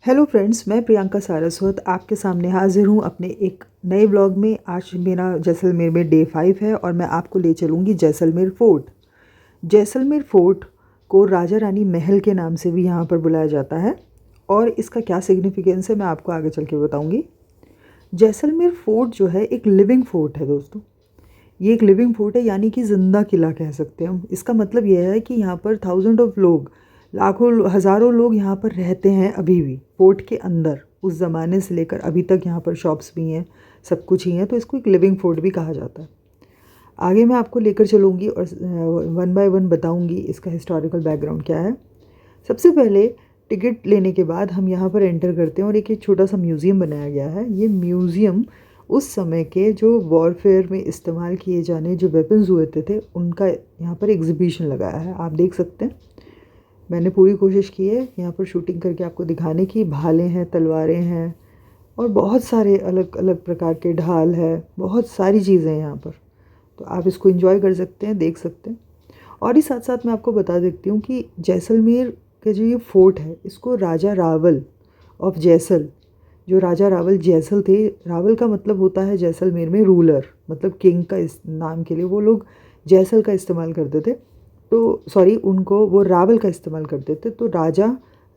Hello friends, मैं प्रियंका सारस्वत आपके सामने हाजिर हूँ अपने एक नए व्लॉग में। आज मेरा जैसलमेर में डे 5 है और मैं आपको ले चलूँगी जैसलमेर फ़ोर्ट। जैसलमेर फ़ोर्ट को राजा रानी महल के नाम से भी यहाँ पर बुलाया जाता है और इसका क्या सिग्निफिकेंस है मैं आपको आगे चल के बताऊँगी। जैसलमेर फ़ोर्ट जो है एक लिविंग फ़ोर्ट है दोस्तों। ये एक लिविंग फोर्ट है, यानी कि ज़िंदा किला कह सकते हैं हम। इसका मतलब यह है कि यहाँ पर थाउजेंड ऑफ लोग, लाखों हज़ारों लोग यहाँ पर रहते हैं अभी भी फोर्ट के अंदर। उस ज़माने से लेकर अभी तक यहाँ पर शॉप्स भी हैं, सब कुछ ही है, तो इसको एक लिविंग फोर्ट भी कहा जाता है। आगे मैं आपको लेकर चलूँगी और वन बाय वन बताऊँगी इसका हिस्टोरिकल बैकग्राउंड क्या है। सबसे पहले टिकट लेने के बाद हम यहाँ पर एंटर करते हैं और एक छोटा सा म्यूज़ियम बनाया गया है। ये म्यूज़ियम उस समय के जो वॉरफेयर में इस्तेमाल किए जाने जो वेपन्स हुए थे उनका यहाँ पर एग्जीबिशन लगाया है। आप देख सकते हैं, मैंने पूरी कोशिश की है यहाँ पर शूटिंग करके आपको दिखाने की। भाले हैं, तलवारें हैं और बहुत सारे अलग अलग प्रकार के ढाल है, बहुत सारी चीज़ें हैं यहाँ पर। तो आप इसको एंजॉय कर सकते हैं, देख सकते हैं। और इस साथ साथ मैं आपको बता देती हूँ कि जैसलमेर का जो ये फोर्ट है, इसको राजा रावल ऑफ जैसल, जो राजा रावल जैसल थे, रावल का मतलब होता है जैसलमेर में रूलर, मतलब किंग का इस नाम के लिए वो लोग जैसल का इस्तेमाल करते थे। तो सॉरी, उनको वो रावल का इस्तेमाल करते थे। तो राजा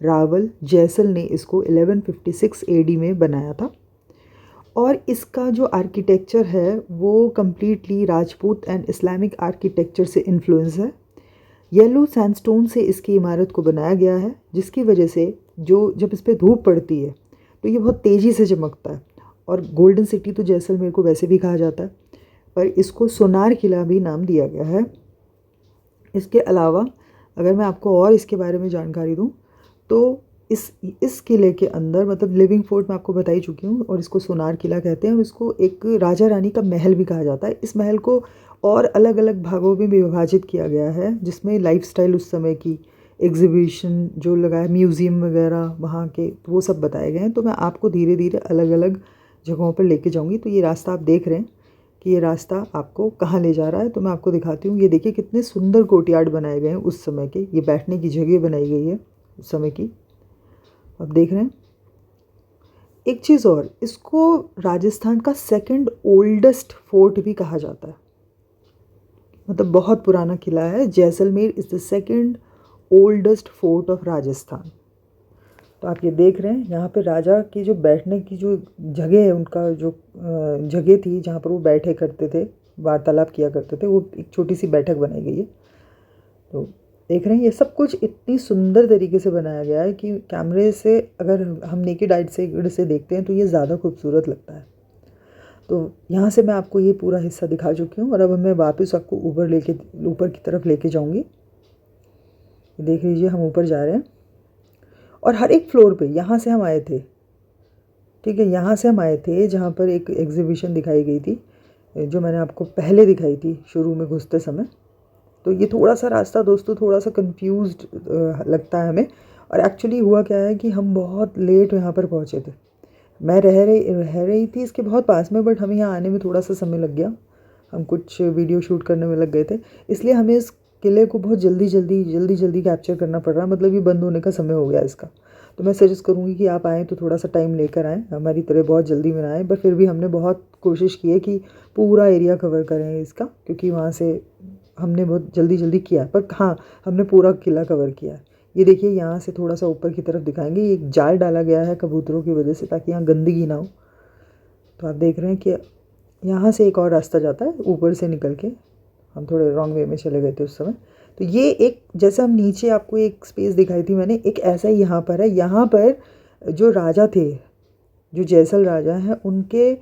रावल जैसल ने इसको 1156 एडी में बनाया था। और इसका जो आर्किटेक्चर है वो completely Rajput and Islamic architecture से इन्फ्लुएंस है। येलो सैंडस्टोन से इसकी इमारत को बनाया गया है, जिसकी वजह से जो जब इस पर धूप पड़ती है तो ये बहुत तेज़ी से चमकता है। और गोल्डन सिटी तो जैसलमेर को वैसे भी कहा जाता है, पर इसको सोनार किला भी नाम दिया गया है। इसके अलावा अगर मैं आपको और इसके बारे में जानकारी दूं तो इस किले के अंदर, मतलब लिविंग फोर्ट मैं आपको बता ही चुकी हूँ, और इसको सोनार किला कहते हैं और इसको एक राजा रानी का महल भी कहा जाता है। इस महल को और अलग अलग भागों में विभाजित किया गया है, जिसमें लाइफस्टाइल उस समय की एग्जीबिशन जो लगा है, म्यूज़ियम वगैरह वहाँ के, तो वो सब बताए गए हैं। तो मैं आपको धीरे धीरे अलग अलग जगहों पर लेके जाऊँगी। तो ये रास्ता आप देख रहे हैं कि ये रास्ता आपको कहाँ ले जा रहा है, तो मैं आपको दिखाती हूँ। ये देखिए कितने सुंदर कोर्टयार्ड बनाए गए हैं उस समय के, ये बैठने की जगह बनाई गई है उस समय की, आप देख रहे हैं। एक चीज़ और, इसको राजस्थान का सेकंड ओल्डेस्ट फोर्ट भी कहा जाता है, मतलब बहुत पुराना किला है। Jaisalmer is the second oldest fort of Rajasthan. तो आप ये देख रहे हैं, यहाँ पे राजा की जो बैठने की जो जगह है, उनका जो जगह थी जहाँ पर वो बैठे करते थे, वार्तालाप किया करते थे, वो एक छोटी सी बैठक बनाई गई है। तो देख रहे हैं, ये सब कुछ इतनी सुंदर तरीके से बनाया गया है कि कैमरे से अगर हम नेकेड आई से देखते हैं तो ये ज़्यादा खूबसूरत लगता है। तो यहाँ से मैं आपको ये पूरा हिस्सा दिखा चुकी हूँ और अब मैं वापस आपको ऊपर की तरफ लेके जाऊँगी। देख लीजिए, हम ऊपर जा रहे हैं और हर एक फ्लोर पे, यहाँ से हम आए थे, ठीक है, यहाँ से हम आए थे जहाँ पर एक एग्जीबिशन दिखाई गई थी, जो मैंने आपको पहले दिखाई थी शुरू में घुसते समय। तो ये थोड़ा सा रास्ता दोस्तों थोड़ा सा कंफ्यूज्ड लगता है हमें। और एक्चुअली हुआ क्या है कि हम बहुत लेट यहाँ पर पहुँचे थे। मैं रह रही थी इसके बहुत पास में, बट हमें यहाँ आने में थोड़ा सा समय लग गया। हम कुछ वीडियो शूट करने में लग गए थे, इसलिए हमें इस किले को बहुत जल्दी कैप्चर करना पड़ रहा है। मतलब ये बंद होने का समय हो गया इसका। तो मैं सजेस्ट करूँगी कि आप आएँ तो थोड़ा सा टाइम लेकर आएँ, हमारी तरह बहुत जल्दी में ना आएँ। पर फिर भी हमने बहुत कोशिश की है कि पूरा एरिया कवर करें इसका, क्योंकि वहाँ से हमने बहुत जल्दी किया, पर हाँ, हमने पूरा किला कवर किया है। ये देखिए, यहाँ से थोड़ा सा ऊपर की तरफ दिखाएंगे, एक जाल डाला गया है कबूतरों की वजह से, ताकि यहाँ गंदगी ना हो। तो आप देख रहे हैं कि यहाँ से एक और रास्ता जाता है ऊपर से निकल के। हम थोड़े रॉन्ग वे में चले गए थे उस समय। तो ये एक, जैसे हम नीचे आपको एक स्पेस दिखाई थी मैंने, एक ऐसा ही यहाँ पर है। यहाँ पर जो राजा थे, जो जैसल राजा हैं, उनके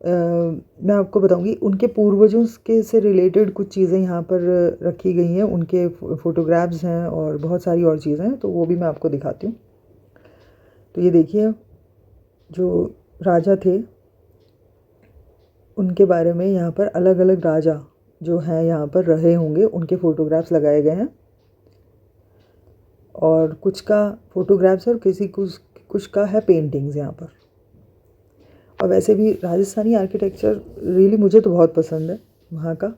मैं आपको बताऊंगी, उनके पूर्वजों के से रिलेटेड कुछ चीज़ें यहाँ पर रखी गई हैं। उनके फ़ोटोग्राफ्स हैं और बहुत सारी और चीज़ें हैं, तो वो भी मैं आपको दिखाती हूँ। तो ये देखिए, जो राजा थे उनके बारे में यहाँ पर अलग अलग राजा जो हैं यहाँ पर रहे होंगे, उनके फ़ोटोग्राफ्स लगाए गए हैं। और कुछ का फ़ोटोग्राफ्स और कुछ का है पेंटिंग्स यहाँ पर। और वैसे भी राजस्थानी आर्किटेक्चर रियली मुझे तो बहुत पसंद है। वहाँ का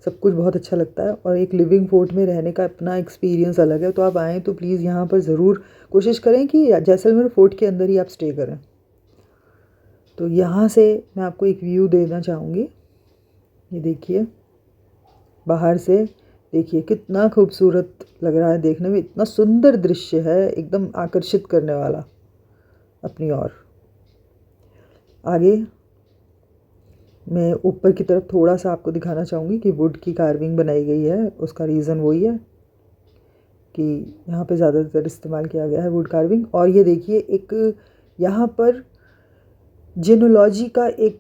सब कुछ बहुत अच्छा लगता है और एक लिविंग फोर्ट में रहने का अपना एक्सपीरियंस अलग है। तो आप आएँ तो प्लीज़ यहाँ पर ज़रूर कोशिश करें कि जैसलमेर फ़ोर्ट के अंदर ही आप स्टे करें। तो यहाँ से मैं आपको एक व्यू देना चाहूँगी। ये देखिए, बाहर से देखिए कितना खूबसूरत लग रहा है देखने में, इतना सुंदर दृश्य है, एकदम आकर्षित करने वाला अपनी ओर। आगे मैं ऊपर की तरफ थोड़ा सा आपको दिखाना चाहूँगी कि वुड की कार्विंग बनाई गई है। उसका रीज़न वही है कि यहाँ पे ज़्यादातर इस्तेमाल किया गया है वुड कार्विंग। और ये देखिए, एक यहाँ पर जिनोलॉजी का एक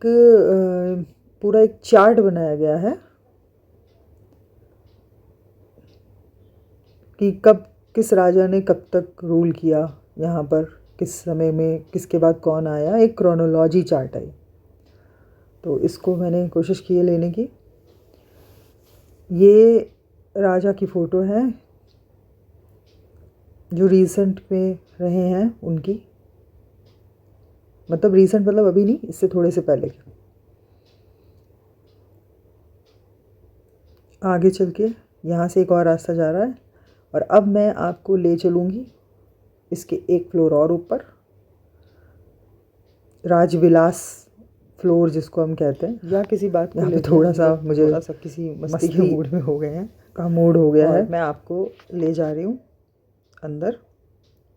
पूरा एक चार्ट बनाया गया है कि कब किस राजा ने कब तक रूल किया, यहाँ पर किस समय में किसके बाद कौन आया, एक क्रोनोलॉजी चार्ट है। तो इसको मैंने कोशिश की है लेने की। ये राजा की फ़ोटो है जो रीसेंट में रहे हैं उनकी, मतलब रीसेंट मतलब अभी नहीं, इससे थोड़े से पहले के। आगे चल के यहाँ से एक और रास्ता जा रहा है और अब मैं आपको ले चलूँगी इसके एक फ्लोर और ऊपर, राजविलास फ्लोर जिसको हम कहते हैं, या किसी बात को लेकर थोड़ा सा मुझे थोड़ा सा किसी मस्ती के मूड में हो गए हैं, का मूड हो गया है। मैं आपको ले जा रही हूँ अंदर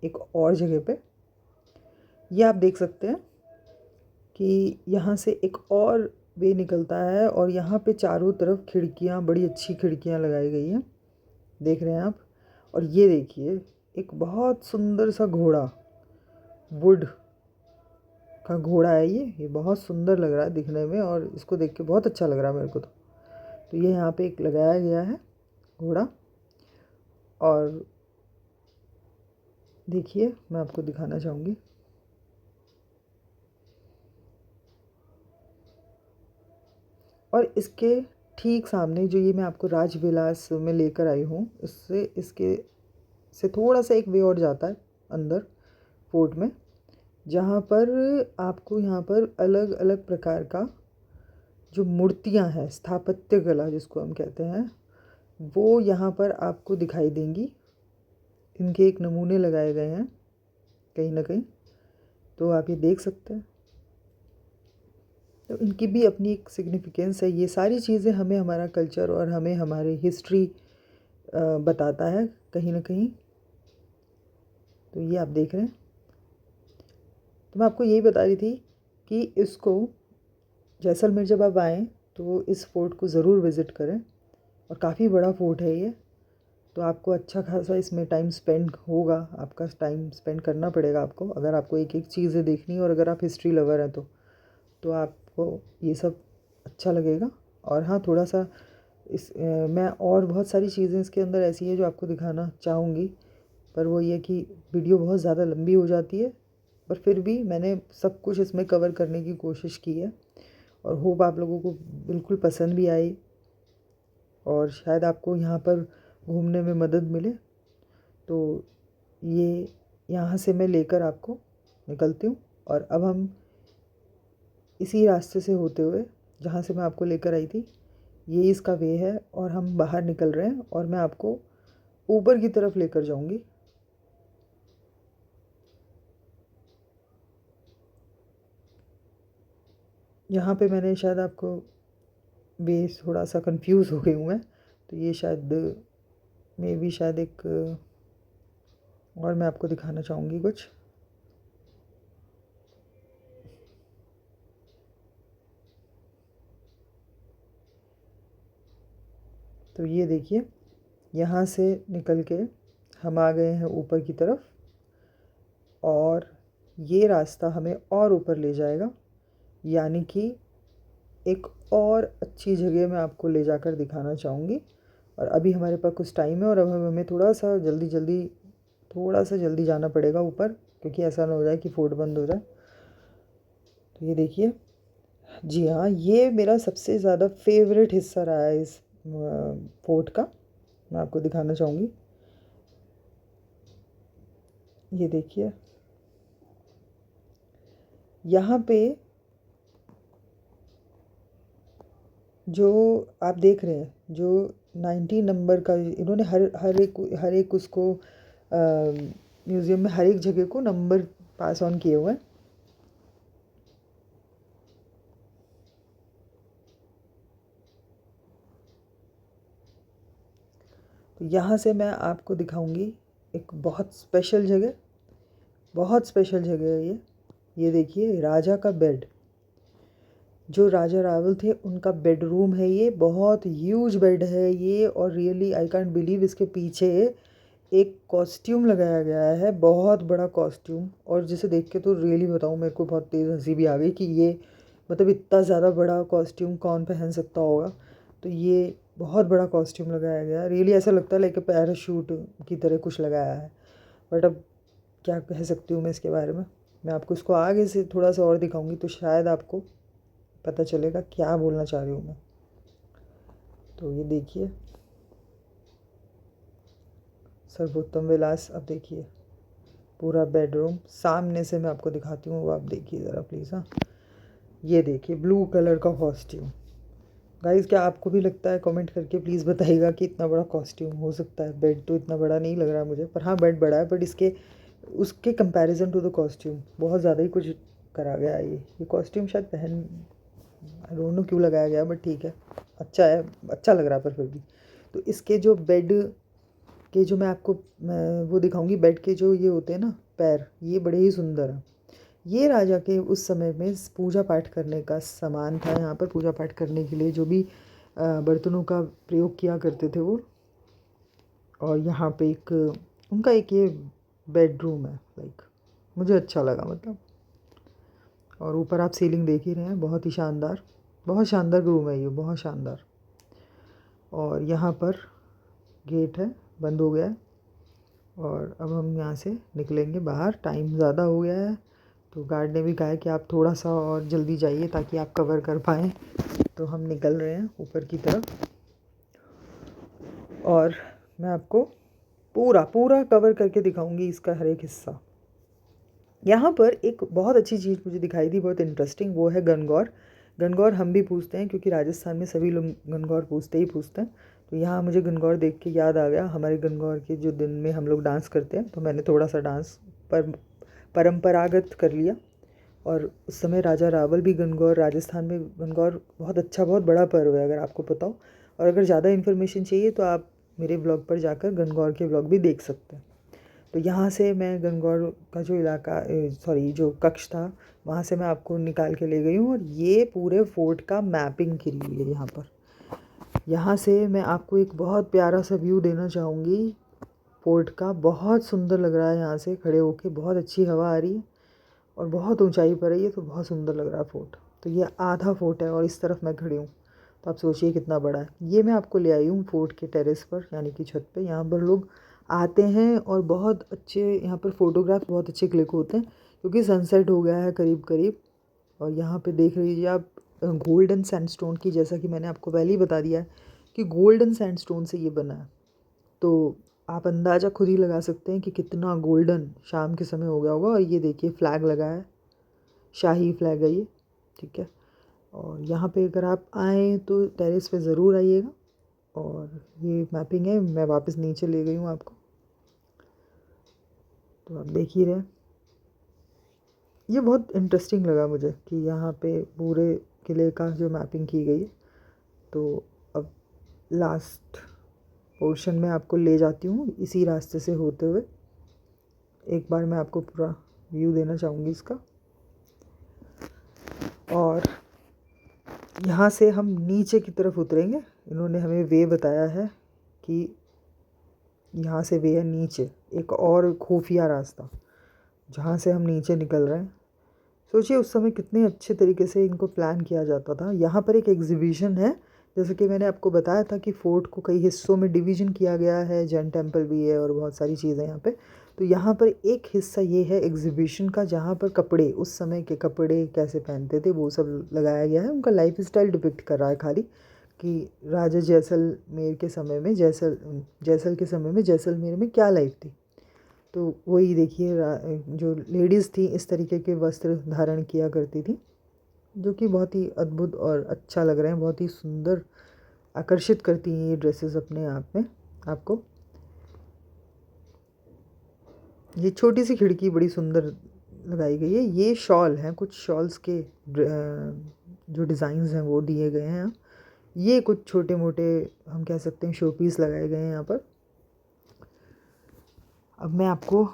एक और जगह पे। ये आप देख सकते हैं कि यहाँ से एक और वे निकलता है और यहाँ पे चारों तरफ खिड़कियाँ, बड़ी अच्छी खिड़कियाँ लगाई गई हैं, देख रहे हैं आप। और ये देखिए, एक बहुत सुंदर सा घोड़ा, वुड का घोड़ा है ये बहुत सुंदर लग रहा है दिखने में और इसको देख के बहुत अच्छा लग रहा है मेरे को। तो ये यहाँ पे एक लगाया गया है घोड़ा। और देखिए, मैं आपको दिखाना चाहूँगी, और इसके ठीक सामने जो ये मैं आपको राजविलास में लेकर आई हूँ, इससे इसके से थोड़ा सा एक वे और जाता है अंदर फोर्ट में, जहाँ पर आपको यहाँ पर अलग अलग प्रकार का जो मूर्तियाँ हैं, स्थापत्य कला जिसको हम कहते हैं, वो यहाँ पर आपको दिखाई देंगी। इनके एक नमूने लगाए गए हैं कहीं ना कहीं, तो आप ये देख सकते हैं। तो इनकी भी अपनी एक सिग्निफिकेंस है। ये सारी चीज़ें हमें हमारा कल्चर और हमें हमारी हिस्ट्री बताता है कहीं ना कहीं। तो ये आप देख रहे हैं। तो मैं आपको यही बता रही थी कि इसको जैसलमेर जब आप आएँ तो इस फोर्ट को ज़रूर विज़िट करें, और काफ़ी बड़ा फोर्ट है ये, तो आपको अच्छा खासा इसमें टाइम स्पेंड होगा, आपका टाइम स्पेंड करना पड़ेगा आपको, अगर आपको एक एक चीज़ें देखनी और अगर आप हिस्ट्री लवर हैं तो आपको ये सब अच्छा लगेगा। और हाँ, थोड़ा सा मैं और बहुत सारी चीज़ें इसके अंदर ऐसी है जो आपको दिखाना चाहूँगी, पर वो ये कि वीडियो बहुत ज़्यादा लंबी हो जाती है, पर फिर भी मैंने सब कुछ इसमें कवर करने की कोशिश की है और होप आप लोगों को बिल्कुल पसंद भी आई और शायद आपको यहाँ पर घूमने में मदद मिले। तो ये यहाँ से मैं लेकर आपको निकलती हूँ और अब हम इसी रास्ते से होते हुए, जहाँ से मैं आपको लेकर आई थी, ये इसका वे है और हम बाहर निकल रहे हैं और मैं आपको ऊपर की तरफ लेकर जाऊँगी। यहाँ पे मैंने शायद आपको वे थोड़ा सा कंफ्यूज हो गई हूँ मैं, तो ये शायद मे भी शायद एक और मैं आपको दिखाना चाहूँगी कुछ। तो ये देखिए, यहाँ से निकल के हम आ गए हैं ऊपर की तरफ और ये रास्ता हमें और ऊपर ले जाएगा, यानी कि एक और अच्छी जगह मैं आपको ले जाकर दिखाना चाहूँगी। और अभी हमारे पास कुछ टाइम है और अब हमें थोड़ा सा जल्दी जाना पड़ेगा ऊपर, क्योंकि ऐसा ना हो जाए कि फोर्ट बंद हो जाए। तो ये देखिए, जी हाँ, ये मेरा सबसे ज़्यादा फेवरेट हिस्सा रहा है इस फोर्ट का, मैं आपको दिखाना चाहूँगी। ये देखिए, यहाँ पे जो आप देख रहे हैं, जो 90 नंबर का इन्होंने हर एक उसको म्यूज़ियम में हर एक जगह को नंबर पास ऑन किए हुए हैं। तो यहाँ से मैं आपको दिखाऊंगी एक बहुत स्पेशल जगह, बहुत स्पेशल जगह है ये देखिए, राजा का बेड। जो राजा रावल थे उनका बेडरूम है ये, बहुत ह्यूज बेड है ये, और रियली आई कांट बिलीव इसके पीछे एक कॉस्ट्यूम लगाया गया है, बहुत बड़ा कॉस्ट्यूम। और जिसे देख के तो रियली बताऊँ, मेरे को बहुत तेज़ हंसी भी आ गई कि ये मतलब इतना ज़्यादा बड़ा कॉस्ट्यूम कौन पहन सकता होगा। तो ये बहुत बड़ा कॉस्ट्यूम लगाया गया है, रियली ऐसा लगता है लाइक पैराशूट की तरह कुछ लगाया है। बट अब क्या कह सकती हूँ मैं इसके बारे में। मैं आपको इसको आगे से थोड़ा सा और दिखाऊंगी तो शायद आपको पता चलेगा क्या बोलना चाह रही हूँ मैं। तो ये देखिए सर्वोत्तम विलास। अब देखिए पूरा बेडरूम सामने से मैं आपको दिखाती हूँ, वो आप देखिए ज़रा प्लीज़। हाँ, ये देखिए ब्लू कलर का कॉस्ट्यूम। गाइज़ क्या आपको भी लगता है, कमेंट करके प्लीज़ बताइएगा कि इतना बड़ा कॉस्ट्यूम हो सकता है। बेड तो इतना बड़ा नहीं लग रहा है मुझे, पर हाँ बेड बड़ा है, बट इसके उसके कंपैरिजन टू द कॉस्ट्यूम बहुत ज़्यादा ही कुछ करा गया है। ये कॉस्ट्यूम शायद पहन, आई डोंट नो क्यों लगाया गया, बट ठीक है, अच्छा है, अच्छा लग रहा है। पर फिर भी तो इसके जो बेड के जो मैं वो दिखाऊंगी, बेड के जो ये होते हैं ना पैर, ये बड़े ही सुंदर हैं। ये राजा के उस समय में पूजा पाठ करने का सामान था। यहाँ पर पूजा पाठ करने के लिए जो भी बर्तनों का प्रयोग किया करते थे वो। और यहाँ पे एक उनका एक ये बेडरूम है, लाइक मुझे अच्छा लगा मतलब। और ऊपर आप सीलिंग देख ही रहे हैं, बहुत शानदार रूम है ये, बहुत शानदार। और यहाँ पर गेट है, बंद हो गया है। और अब हम यहाँ से निकलेंगे बाहर, टाइम ज़्यादा हो गया है। तो गार्ड ने भी कहा है कि आप थोड़ा सा और जल्दी जाइए ताकि आप कवर कर पाएँ। तो हम निकल रहे हैं ऊपर की तरफ, और मैं आपको पूरा पूरा कवर करके दिखाऊंगी इसका हर एक हिस्सा। यहाँ पर एक बहुत अच्छी चीज़ मुझे दिखाई दी, बहुत इंटरेस्टिंग, वो है गणगौर। गणगौर हम भी पूछते हैं क्योंकि राजस्थान में सभी लोग गणगौर पूछते हैं। तो यहाँ मुझे गणगौर देख के याद आ गया हमारे गणगौर के जो दिन में हम लोग डांस करते हैं। तो मैंने थोड़ा सा डांस परंपरागत कर लिया। और उस समय राजा रावल भी गणगौर, राजस्थान में गणगौर बहुत अच्छा, बहुत बड़ा पर्व है अगर आपको पता हो। और अगर ज़्यादा इन्फॉर्मेशन चाहिए तो आप मेरे ब्लॉग पर जाकर गणगौर के ब्लॉग भी देख सकते हैं। तो यहाँ से मैं गणगौर का जो इलाका, सॉरी जो कक्ष था, वहाँ से मैं आपको निकाल के ले गई हूँ। और ये पूरे फोर्ट का मैपिंग करी हुई है यहाँ पर। यहाँ से मैं आपको एक बहुत प्यारा सा व्यू देना चाहूँगी फोर्ट का। बहुत सुंदर लग रहा है यहाँ से खड़े होके, बहुत अच्छी हवा आ रही है और बहुत ऊंचाई पर है ये, तो बहुत सुंदर लग रहा है फोर्ट। तो ये आधा फोर्ट है और इस तरफ मैं खड़ी हूँ, तो आप सोचिए कितना बड़ा है। ये मैं आपको ले आई हूँ फोर्ट के टेरेस पर, यानी कि छत पे। यहाँ पर लोग आते हैं और बहुत अच्छे यहाँ पर फ़ोटोग्राफ बहुत अच्छे क्लिक होते हैं क्योंकि सनसेट हो गया है करीब करीब। और यहाँ पे देख लीजिए आप गोल्डन सैंडस्टोन की, जैसा कि मैंने आपको पहले ही बता दिया है कि गोल्डन सैंडस्टोन से ये बना है। तो आप अंदाज़ा खुद ही लगा सकते हैं कि कितना गोल्डन शाम के समय हो गया होगा। और ये देखिए फ्लैग लगा है, शाही फ्लैग है ये, ठीक है। और यहाँ पे अगर आप आएँ तो टेरेस पे ज़रूर आइएगा। और ये मैपिंग है, मैं वापस नीचे ले गई हूँ आपको, तो आप देख ही रहे हैं। ये बहुत इंटरेस्टिंग लगा मुझे कि यहाँ पे पूरे किले का जो मैपिंग की गई है। तो अब लास्ट पोर्शन में आपको ले जाती हूँ इसी रास्ते से होते हुए। एक बार मैं आपको पूरा व्यू देना चाहूँगी इसका। और यहाँ से हम नीचे की तरफ उतरेंगे। इन्होंने हमें वे बताया है कि यहाँ से वे है नीचे, एक और खुफिया रास्ता जहाँ से हम नीचे निकल रहे हैं। सोचिए उस समय कितने अच्छे तरीके से इनको प्लान किया जाता था। यहाँ पर एक एग्जीबिशन है, जैसे कि मैंने आपको बताया था कि फ़ोर्ट को कई हिस्सों में डिवीज़न किया गया है, जैन टेम्पल भी है और बहुत सारी चीज़ें यहाँ पे। तो यहाँ पर एक हिस्सा ये है एग्जीबिशन का, जहाँ पर कपड़े, उस समय के कपड़े कैसे पहनते थे वो सब लगाया गया है। उनका लाइफ स्टाइल डिपिक्ट कर रहा है खाली, कि राजा जैसलमेर के समय में, जैसल के समय में जैसलमेर में क्या लाइफ थी। तो वही देखिए जो लेडीज़ थी इस तरीके के वस्त्र धारण किया करती थी जो कि बहुत ही अद्भुत और अच्छा लग रहे हैं, बहुत ही सुंदर आकर्षित करती हैं ये ड्रेसेस अपने आप में आपको। ये छोटी सी खिड़की बड़ी सुंदर लगाई गई है। ये शॉल हैं, कुछ शॉल्स के जो डिज़ाइंस हैं वो दिए गए हैं। ये कुछ छोटे मोटे हम कह सकते हैं शो पीस लगाए गए हैं यहाँ पर। अब मैं आपको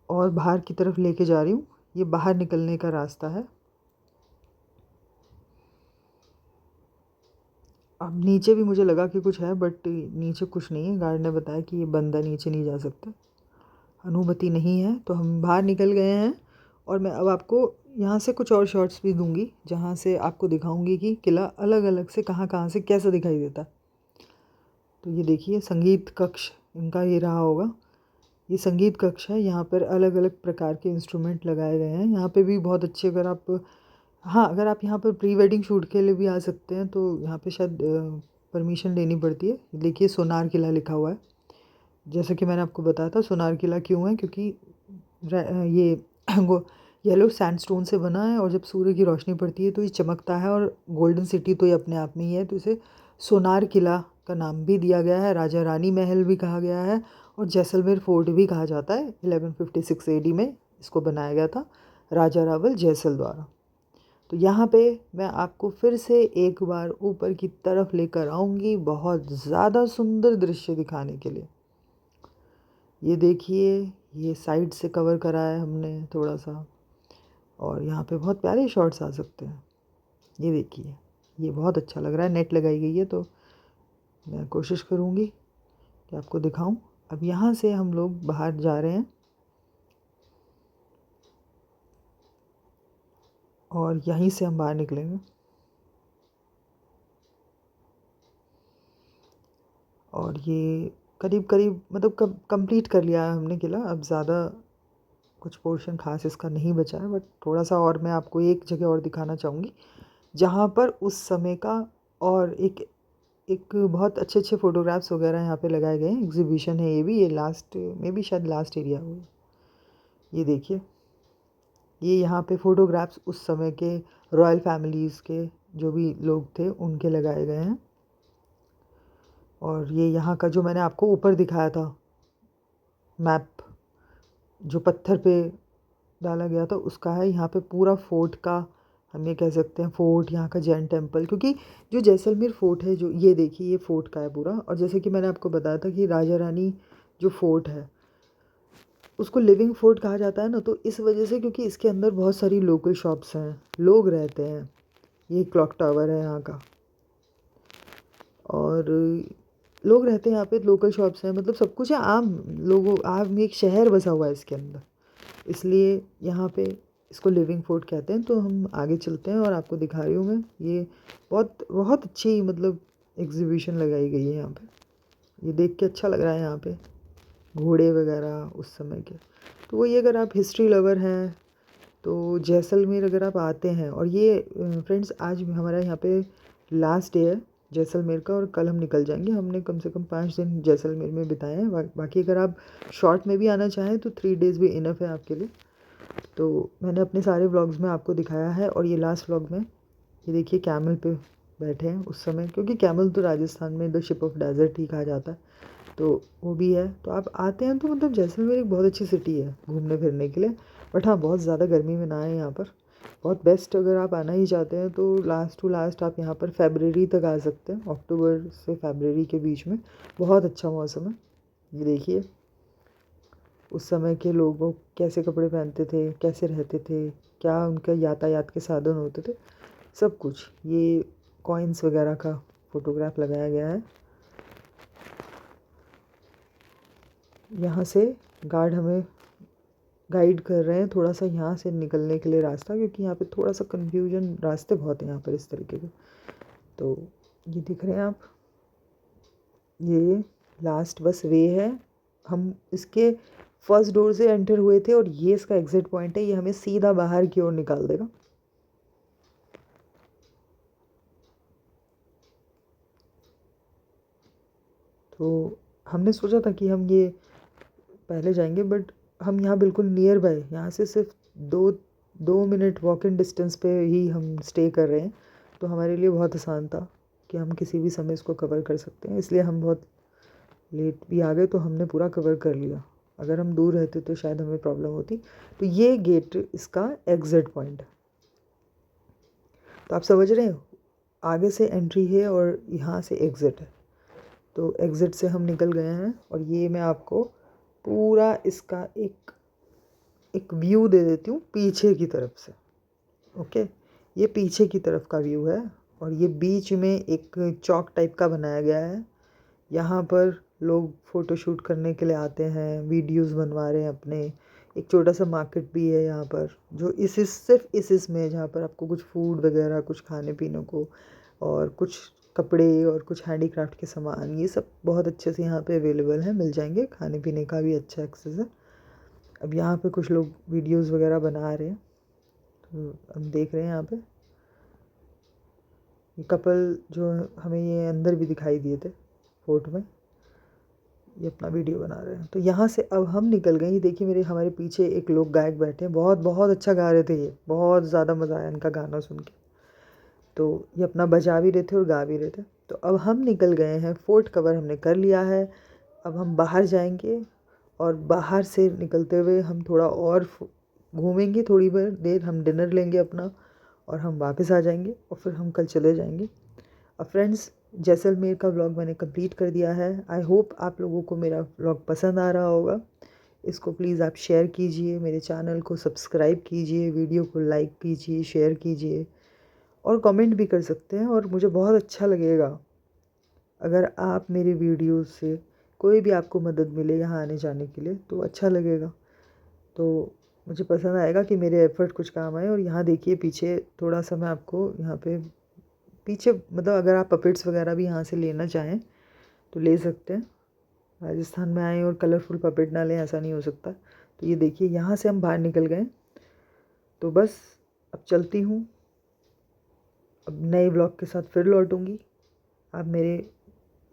और बाहर की तरफ लेके जा रही हूँ। ये बाहर निकलने का रास्ता है। अब नीचे भी मुझे लगा कि कुछ है, बट नीचे कुछ नहीं है। गार्ड ने बताया कि ये बंद है, नीचे नहीं जा सकते, अनुमति नहीं है। तो हम बाहर निकल गए हैं और मैं अब आपको यहाँ से कुछ और शॉट्स भी दूंगी, जहाँ से आपको दिखाऊंगी कि किला अलग अलग से कहाँ कहाँ से कैसा दिखाई देता है। तो ये देखिए संगीत कक्ष इनका ये रहा होगा। ये संगीत कक्ष है। यहाँ पर अलग अलग प्रकार के इंस्ट्रूमेंट लगाए गए हैं। यहाँ पे भी बहुत अच्छे, अगर आप, हाँ, अगर आप यहाँ पर प्री वेडिंग शूट के लिए भी आ सकते हैं तो यहाँ पे शायद परमिशन लेनी पड़ती है। देखिए सोनार किला लिखा हुआ है। जैसा कि मैंने आपको बताया था सोनार किला क्यों है, क्योंकि ये येलो सैंडस्टोन से बना है और जब सूर्य की रोशनी पड़ती है तो ये चमकता है, और गोल्डन सिटी तो ये अपने आप में ही है, तो इसे सोनार किला का नाम भी दिया गया है। राजा रानी महल भी कहा गया है और जैसलमेर फोर्ट भी कहा जाता है। 1156 AD में इसको बनाया गया था राजा रावल जैसल द्वारा। तो यहाँ पे मैं आपको फिर से एक बार ऊपर की तरफ लेकर आऊँगी बहुत ज़्यादा सुंदर दृश्य दिखाने के लिए। ये देखिए, ये साइड से कवर करा है हमने थोड़ा सा, और यहाँ पे बहुत प्यारे शॉट्स आ सकते हैं। ये देखिए, ये बहुत अच्छा लग रहा है। नेट लगाई गई है तो मैं कोशिश करूँगी कि आपको दिखाऊं। अब यहाँ से हम लोग बाहर जा रहे हैं और यहीं से हम बाहर निकलेंगे। और ये करीब करीब मतलब कंप्लीट कर लिया है हमने किला। अब ज़्यादा कुछ पोर्शन खास इसका नहीं बचा है, बट थोड़ा सा और मैं आपको एक जगह और दिखाना चाहूँगी जहाँ पर उस समय का और एक एक बहुत अच्छे अच्छे फ़ोटोग्राफ्स वगैरह यहाँ पे लगाए गए हैं। एग्जीबिशन है ये भी, ये लास्ट में भी शायद लास्ट एरिया हो। ये देखिए, ये यहाँ पे फ़ोटोग्राफ्स उस समय के रॉयल फैमिलीज़ के जो भी लोग थे उनके लगाए गए हैं। और ये यहाँ का जो मैंने आपको ऊपर दिखाया था मैप, जो पत्थर पे डाला गया था, उसका है यहाँ पे पूरा फोर्ट का। हम ये कह सकते हैं फोर्ट, यहाँ का जैन टेम्पल, क्योंकि जो जैसलमेर फोर्ट है, जो ये देखिए ये फोर्ट का है पूरा। और जैसे कि मैंने आपको बताया था कि राजा रानी जो फोर्ट है उसको लिविंग फोर्ट कहा जाता है ना, तो इस वजह से क्योंकि इसके अंदर बहुत सारी लोकल शॉप्स हैं, लोग रहते हैं। ये क्लॉक टावर है यहाँ का, और लोग रहते हैं यहाँ पे, लोकल शॉप्स हैं, मतलब सब कुछ है। आम लोगों, आम एक शहर बसा हुआ है इसके अंदर, इसलिए यहाँ पे इसको लिविंग फोर्ट कहते हैं। तो हम आगे चलते हैं और आपको दिखा रही हूँ मैं। ये बहुत बहुत अच्छी मतलब एग्जीबिशन लगाई गई है यहाँ पे। ये देख के अच्छा लग रहा है। यहाँ पे घोड़े वगैरह उस समय के, तो वही, अगर आप हिस्ट्री लवर हैं तो जैसलमेर अगर आप आते हैं, और ये फ्रेंड्स आज हमारा यहाँ पे लास्ट डे है जैसलमेर का, और कल हम निकल जाएंगे। हमने कम से कम 5 दिन जैसलमेर में बिताए हैं। बाकी अगर आप शॉर्ट में भी आना चाहें तो 3 डेज़ भी इनफ है आपके लिए। तो मैंने अपने सारे व्लॉग्स में आपको दिखाया है, और ये लास्ट व्लॉग में ये देखिए कैमल पे बैठे हैं उस समय, क्योंकि कैमल तो राजस्थान में द शिप ऑफ डेजर्ट ही कहा जाता है, तो वो भी है। तो आप आते हैं तो मतलब जैसलमेर एक बहुत अच्छी सिटी है घूमने फिरने के लिए। बट हाँ, बहुत ज़्यादा गर्मी में ना आए यहाँ पर। बहुत बेस्ट, अगर आप आना ही चाहते हैं तो लास्ट टू लास्ट आप यहाँ पर फरवरी तक आ सकते हैं। अक्टूबर से फरवरी के बीच में बहुत अच्छा मौसम है। ये देखिए उस समय के लोगों कैसे कपड़े पहनते थे, कैसे रहते थे, क्या उनका यातायात के साधन होते थे, सब कुछ। ये कॉइन्स वगैरह का फोटोग्राफ लगाया गया है। यहाँ से गार्ड हमें गाइड कर रहे हैं थोड़ा सा यहाँ से निकलने के लिए रास्ता, क्योंकि यहाँ पे थोड़ा सा कन्फ्यूजन, रास्ते बहुत हैं यहाँ पर इस तरीके के। तो ये दिख रहे हैं आप, ये लास्ट बस वे है। हम इसके फर्स्ट डोर से एंटर हुए थे और ये इसका एग्जिट पॉइंट है। ये हमें सीधा बाहर की ओर निकाल देगा। तो हमने सोचा था कि हम ये पहले जाएंगे, बट हम यहाँ बिल्कुल नियर बाय, यहाँ से सिर्फ 2 मिनट वॉक इन डिस्टेंस पे ही हम स्टे कर रहे हैं, तो हमारे लिए बहुत आसान था कि हम किसी भी समय इसको कवर कर सकते हैं। इसलिए हम बहुत लेट भी आ गए तो हमने पूरा कवर कर लिया। अगर हम दूर रहते तो शायद हमें प्रॉब्लम होती। तो ये गेट इसका एग्ज़िट पॉइंट है। तो आप समझ रहे हो, आगे से एंट्री है और यहाँ से एग्ज़िट है। तो एग्ज़िट से हम निकल गए हैं और ये मैं आपको पूरा इसका एक व्यू दे देती हूँ पीछे की तरफ से। ओके, ये पीछे की तरफ का व्यू है और ये बीच में एक चौक टाइप का बनाया गया है। यहाँ पर लोग फ़ोटोशूट करने के लिए आते हैं, वीडियोस बनवा रहे हैं अपने। एक छोटा सा मार्केट भी है यहाँ पर, जो सिर्फ इस में है, जहाँ पर आपको कुछ फूड वगैरह, कुछ खाने पीने को और कुछ कपड़े और कुछ हैंडीक्राफ्ट के सामान, ये सब बहुत अच्छे से यहाँ पे अवेलेबल है, मिल जाएंगे। खाने पीने का भी अच्छा एक्सेस है। अब यहाँ पे कुछ लोग वीडियोस वगैरह बना रहे हैं, तो हम देख रहे हैं यहाँ पे ये कपल जो हमें ये अंदर भी दिखाई दिए थे फोर्ट में, ये अपना वीडियो बना रहे हैं। तो यहाँ से अब हम निकल गए। ये देखिए हमारे पीछे एक लोग गायक बैठे हैं, बहुत बहुत अच्छा गा रहे थे। ये बहुत ज़्यादा मज़ा आया इनका गाना सुन के। तो ये अपना बजा भी रहे थे और गा भी रहे थे। तो अब हम निकल गए हैं, फोर्ट कवर हमने कर लिया है। अब हम बाहर जाएंगे और बाहर से निकलते हुए हम थोड़ा और घूमेंगे, थोड़ी देर हम डिनर लेंगे अपना और हम वापस आ जाएंगे और फिर हम कल चले जाएंगे। अब फ्रेंड्स, जैसलमेर का व्लॉग मैंने कंप्लीट कर दिया है। आई होप आप लोगों को मेरा व्लॉग पसंद आ रहा होगा। इसको प्लीज़ आप शेयर कीजिए, मेरे चैनल को सब्सक्राइब कीजिए, वीडियो को लाइक कीजिए, शेयर कीजिए और कमेंट भी कर सकते हैं। और मुझे बहुत अच्छा लगेगा अगर आप मेरे वीडियो से कोई भी आपको मदद मिले यहाँ आने जाने के लिए, तो अच्छा लगेगा। तो मुझे पसंद आएगा कि मेरे एफ़र्ट कुछ काम आए। और यहाँ देखिए पीछे थोड़ा सा मैं आपको यहाँ पे पीछे, मतलब अगर आप पपेट्स वगैरह भी यहाँ से लेना चाहें तो ले सकते हैं। राजस्थान में आए और कलरफुल पपेट ना लें, ऐसा नहीं हो सकता। तो ये देखिए यहाँ से हम बाहर निकल गए। तो बस अब चलती हूँ, अब नए ब्लॉग के साथ फिर लौटूँगी। आप मेरे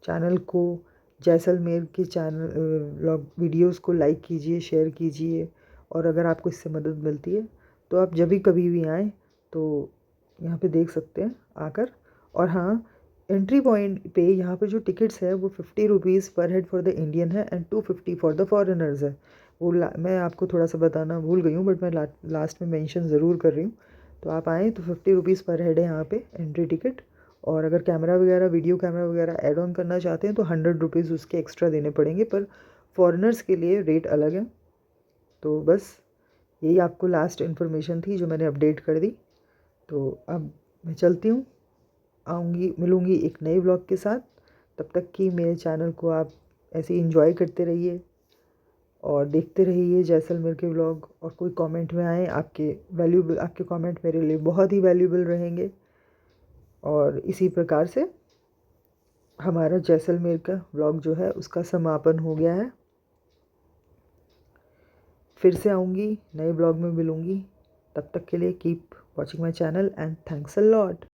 चैनल को, जैसलमेर के चैनल व्लॉग वीडियोस को लाइक कीजिए, शेयर कीजिए। और अगर आपको इससे मदद मिलती है तो आप जब भी कभी भी आएँ तो यहाँ पे देख सकते हैं आकर। और हाँ, एंट्री पॉइंट पे यहाँ पे जो टिकट्स है वो 50 रुपीज़ पर हेड फॉर द इंडियन है एंड 250 फॉर द फॉरेनर्स है। वो मैं आपको थोड़ा सा बताना भूल गई हूँ, बट मैं लास्ट में मेंशन ज़रूर कर रही हूँ। तो आप आएँ तो 50 रुपीज़ पर हेड है यहाँ पे एंट्री टिकट। और अगर कैमरा वगैरह, वीडियो कैमरा वगैरह ऐड ऑन करना चाहते हैं तो 100 रुपीज़ उसके एक्स्ट्रा देने पड़ेंगे, पर फॉरेनर्स के लिए रेट अलग है। तो बस यही आपको लास्ट इन्फॉर्मेशन थी जो मैंने अपडेट कर दी। तो अब मैं चलती हूँ, मिलूँगी एक नए व्लॉग के साथ। तब तक कि मेरे चैनल को आप ऐसे ही एंजॉय करते रहिए और देखते रहिए जैसलमेर के व्लॉग। और कोई कमेंट में आए, आपके कमेंट मेरे लिए बहुत ही वैल्यूबल रहेंगे। और इसी प्रकार से हमारा जैसलमेर का व्लॉग जो है उसका समापन हो गया है। फिर से आऊँगी, नए ब्लॉग में मिलूँगी। तब तक के लिए keep watching my channel and thanks a lot.